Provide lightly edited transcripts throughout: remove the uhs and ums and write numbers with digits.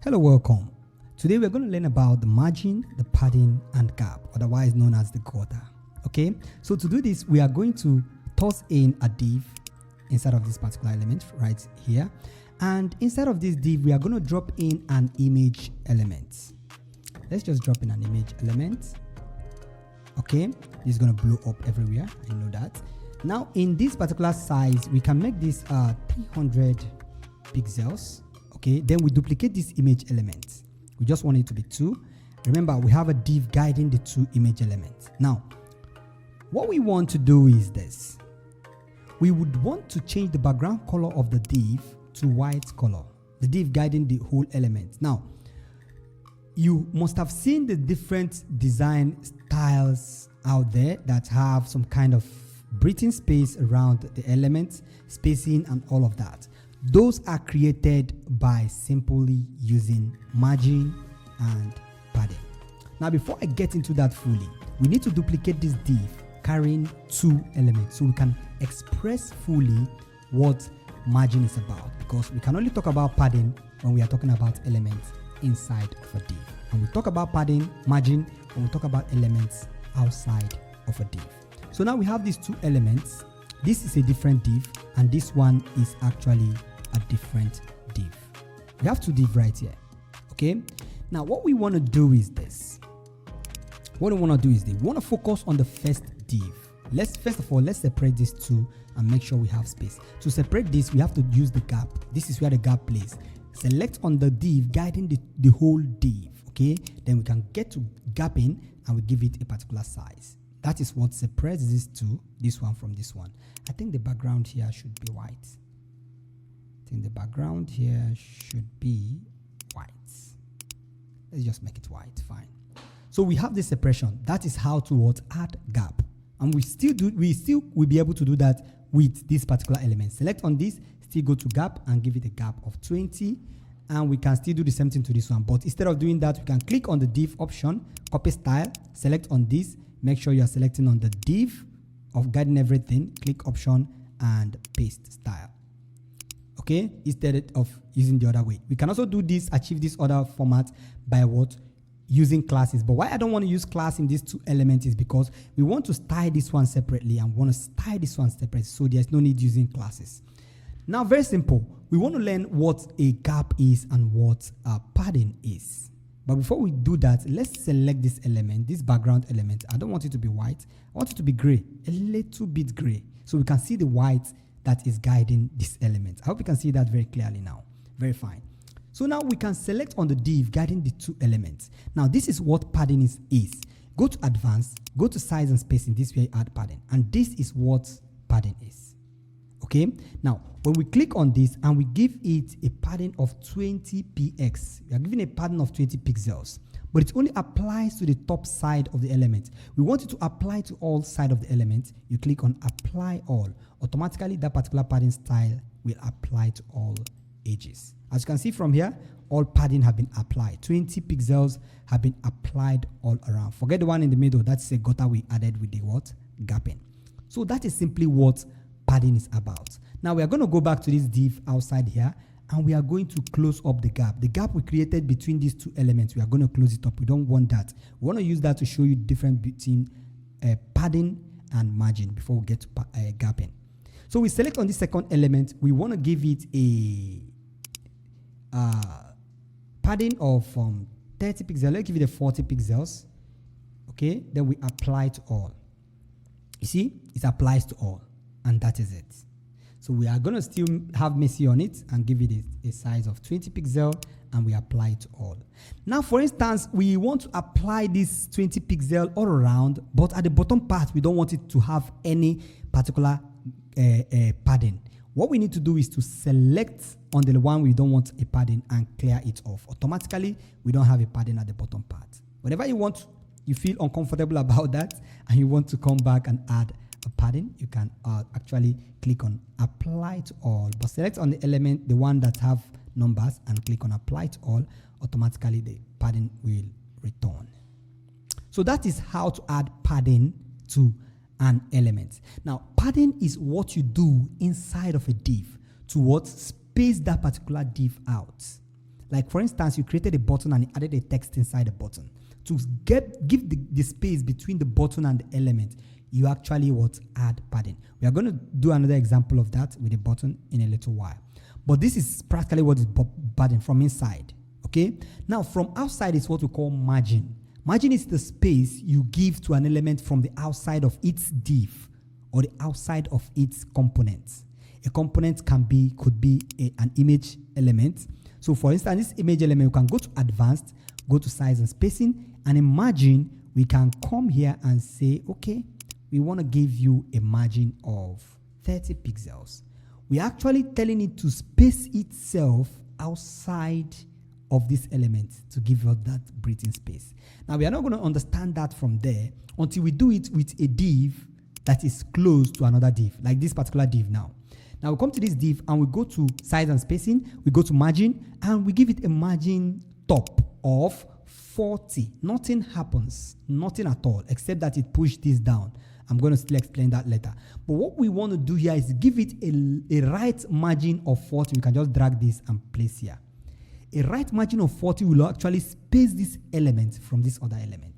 Hello, welcome. Today we're going to learn about the margin, the padding, and gap, otherwise known as the gutter. Okay, so to do this, we are going to toss in a div inside of this particular element right here. And inside of this div, we are going to drop in an image element. Let's just drop in an image element. Okay, this is going to blow up everywhere. I know that. Now, in this particular size, we can make this 300 pixels. Okay, then we duplicate this image element. We just want it to be 2. Remember, we have a div guiding the 2 image elements. Now, what we want to do is this. We would want to change the background color of the div to white color, the div guiding the whole element. Now, you must have seen the different design styles out there that have some kind of breathing space around the elements, spacing, and all of that. Those are created by simply using margin and padding. Now, before I get into that fully, we need to duplicate this div carrying 2 elements so we can express fully what margin is about, because we can only talk about padding when we are talking about elements inside of a div, and we talk about padding, margin, when we talk about elements outside of a div. So now we have these 2 elements. This is a different div, and this one is actually a different div. We have 2 div right here. Okay, now what we want to do is this. We want to focus on the first div. First of all, let's separate these 2 and make sure we have space. To separate this, we have to use the gap. This is where the gap plays. Select on the div guiding the whole div. Okay, then we can get to gapping and we give it a particular size. That is what separates these 2, this one from this one. I think the background here should be white. The background here should be white. Let's just make it white. Fine. So we have this separation. That is how to add gap, and we'll be able to do that with this particular element. Select on this, still go to gap and give it a gap of 20, and we can still do the same thing to this one. But instead of doing that, we can click on the div option, copy style, select on this. Make sure you are selecting on the div of guiding everything. Click option and paste style. Okay, instead of using the other way. We can also do this, achieve this other format by using classes. But why I don't want to use class in these 2 elements is because we want to style this one separately and want to style this one separately, so there's no need using classes. Now, very simple. We want to learn what a gap is and what a padding is. But before we do that, let's select this element, this background element. I don't want it to be white. I want it to be gray, a little bit gray, so we can see the white that is guiding this element. I hope you can see that very clearly now. Very fine. So now we can select on the div guiding the 2 elements. Now this is what padding is. Go to advanced, go to size and spacing. This way add padding, and this is what padding is. Okay, now when we click on this and we give it a padding of 20 px, we are giving a padding of 20 pixels, but it only applies to the top side of the element. We want it to apply to all sides of the element. You click on apply all. Automatically that particular padding style will apply to all edges. As you can see from here, all padding have been applied. 20 pixels have been applied all around. Forget the one in the middle. That's a gutter we added with the gapping. So that is simply what padding is about. Now we are going to go back to this div outside here, and we are going to close up the gap. The gap we created between these 2 elements, we are going to close it up. We don't want that. We want to use that to show you the difference between padding and margin before we get to gapping. So we select on this second element. We want to give it a padding of 30 pixels. Let's give it a 40 pixels. Okay, then we apply to all. You see, it applies to all, and that is it. So we are going to still have Messi on it and give it a size of 20 pixels, and we apply to all. Now, for instance, we want to apply this 20 pixel all around, but at the bottom part, we don't want it to have any particular padding. What we need to do is to select on the one we don't want a padding and clear it off. Automatically, we don't have a padding at the bottom part. Whenever you feel uncomfortable about that and you want to come back and add a padding, you can actually click on apply to all, but select on the element, the one that have numbers, and click on apply to all. Automatically the padding will return. So that is how to add padding to an element. Now, padding is what you do inside of a div to space that particular div out. Like for instance, you created a button and added a text inside the button. To give the space between the button and the element, you actually add padding. We are going to do another example of that with a button in a little while. But this is practically what is padding from inside. Okay. Now from outside is what we call margin. Margin is the space you give to an element from the outside of its div or the outside of its components. A component could be an image element. So for instance, this image element, you can go to advanced, go to size and spacing, and in margin, we can come here and say, okay, we want to give you a margin of 30 pixels. We're actually telling it to space itself outside of this element to give us that breathing space. Now, we are not going to understand that from there until we do it with a div that is close to another div, like this particular div now. Now, we come to this div and we go to size and spacing, we go to margin, and we give it a margin top of 40. Nothing happens, nothing at all, except that it pushed this down. I'm going to still explain that later. But what we want to do here is give it a right margin of 40. We can just drag this and place here. A right margin of 40 will actually space this element from this other element.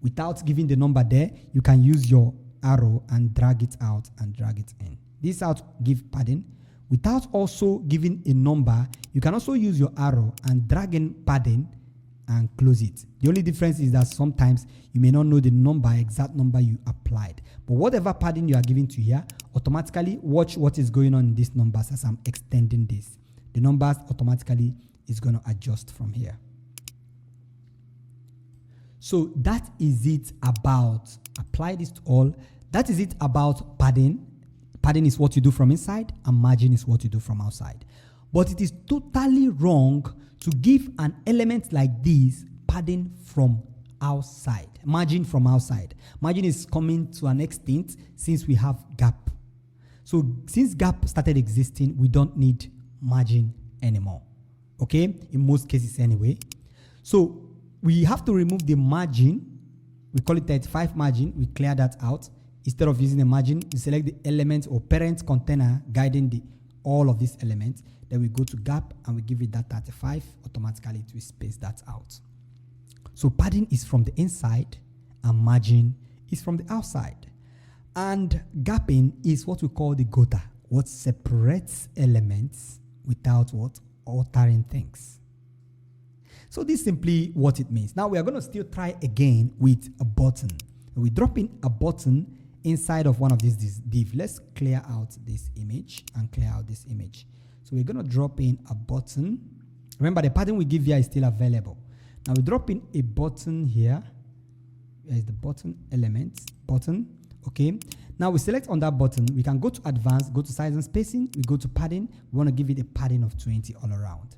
Without giving the number there, you can use your arrow and drag it out and drag it in. This out give padding. Without also giving a number, you can also use your arrow and drag in padding and close it. The only difference is that sometimes you may not know the exact number you applied. But whatever padding you are giving to here, automatically watch what is going on in these numbers as I'm extending this. The numbers automatically is going to adjust from here. So that is it about, apply this to all. That is it about padding. Padding is what you do from inside and margin is what you do from outside. But it is totally wrong to give an element like this padding from outside, margin from outside. Margin is coming to an extent since we have gap. So since gap started existing, we don't need margin anymore. Okay, in most cases anyway. So we have to remove the margin. We call it 35 margin. We clear that out. Instead of using a margin, you select the element or parent container guiding all of these elements. Then we go to gap and we give it that 35. Automatically it will space that out. So padding is from the inside and margin is from the outside. And gapping is what we call the gutter, what separates elements without altering things. So this is simply what it means. Now we are going to still try again with a button. We drop in a button inside of one of these div. Let's clear out this image and clear out this image. So we're going to drop in a button. Remember, the pattern we give here is still available. Now we drop in a button here. Here is the button element, button. Okay. Now we select on that button. We can go to advanced, go to size and spacing. We go to padding. We want to give it a padding of 20 all around.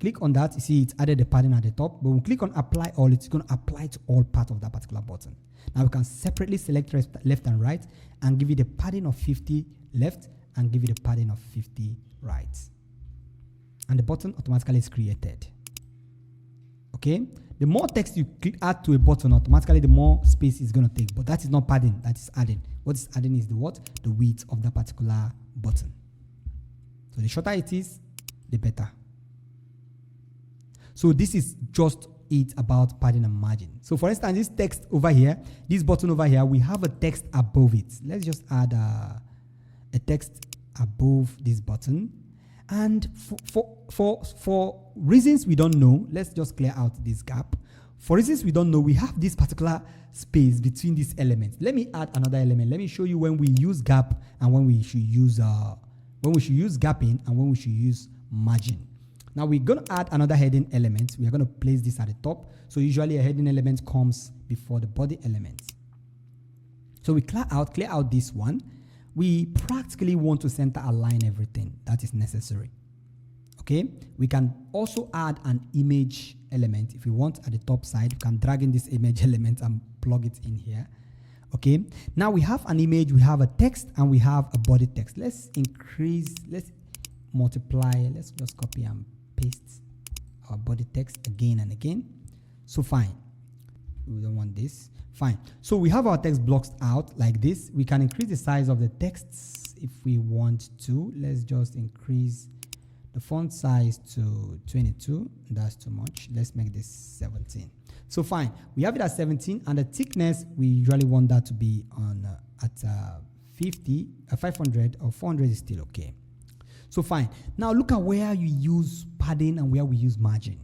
Click on that. You see it's added the padding at the top. But when we click on apply all, it's going to apply to all parts of that particular button. Now we can separately select left and right and give it a padding of 50 left and give it a padding of 50 right. And the button automatically is created. Okay. The more text you add to a button, automatically the more space it's going to take. But that is not padding, that is adding. What is adding is the what? The width of that particular button. So the shorter it is, the better. So this is just it about padding and margin. So for instance, this text over here, this button over here, we have a text above it. Let's just add a text above this button. And for reasons we don't know, let's just clear out this gap. For reasons we don't know, we have this particular space between these elements. Let me add another element. Let me show you when we use gap and when we should use gapping and when we should use margin. Now we're going to add another heading element. We are going to place this at the top. So usually a heading element comes before the body element. So we clear out this one. We practically want to center align everything that is necessary. Okay. We can also add an image element if we want at the top side. We can drag in this image element and plug it in here. Okay. Now we have an image, we have a text, and we have a body text. Let's increase, let's multiply, let's just copy and paste our body text again and again. So fine. We don't want this. Fine. So we have our text blocks out like this. We can increase the size of the texts if we want to. Let's just increase the font size to 22. That's too much. Let's make this 17. So fine, we have it at 17, and the thickness we usually want that to be on at 50, 500 or 400 is still okay. So fine. Now look at where you use padding and where we use margin,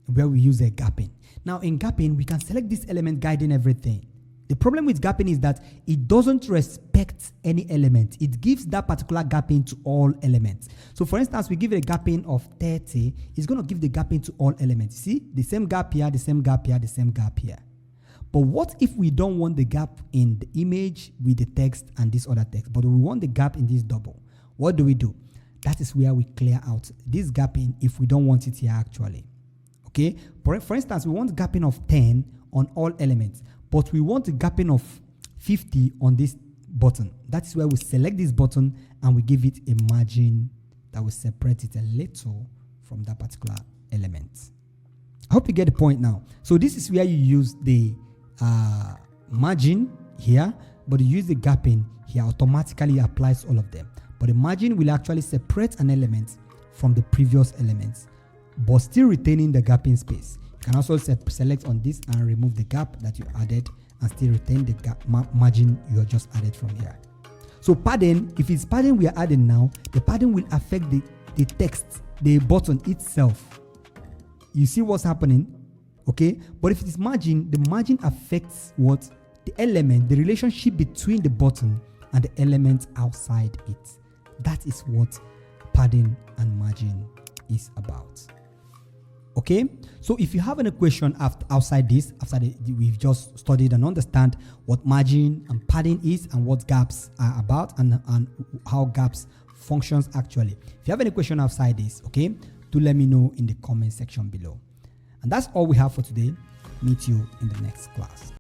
where we use a gapping. Now in gapping, we can select this element guiding everything. The problem with gapping is that it doesn't respect any element. It gives that particular gapping to all elements. So for instance, we give it a gapping of 30. It's going to give the gapping to all elements. See, the same gap here, the same gap here, the same gap here. But what if we don't want the gap in the image with the text and this other text, but we want the gap in this double? What do? That is where we clear out this gapping if we don't want it here actually. Okay, for instance, we want gapping of 10 on all elements, but we want a gapping of 50 on this button. That is where we select this button and we give it a margin that will separate it a little from that particular element. I hope you get the point now. So this is where you use the margin here, but you use the gapping here, automatically applies all of them. But the margin will actually separate an element from the previous elements, but still retaining the gapping space. You can also select on this and remove the gap that you added and still retain the gap margin you have just added from here. So padding, if it's padding we are adding now, the padding will affect the text, the button itself. You see what's happening? Okay, but if it is margin, the margin affects what? The element, the relationship between the button and the element outside it. That is what padding and margin is about. Okay, so if you have any question outside this, we've just studied and understand what margin and padding is and what gaps are about and how gaps functions actually. If you have any question outside this, okay, do let me know in the comment section below. And that's all we have for today. Meet you in the next class.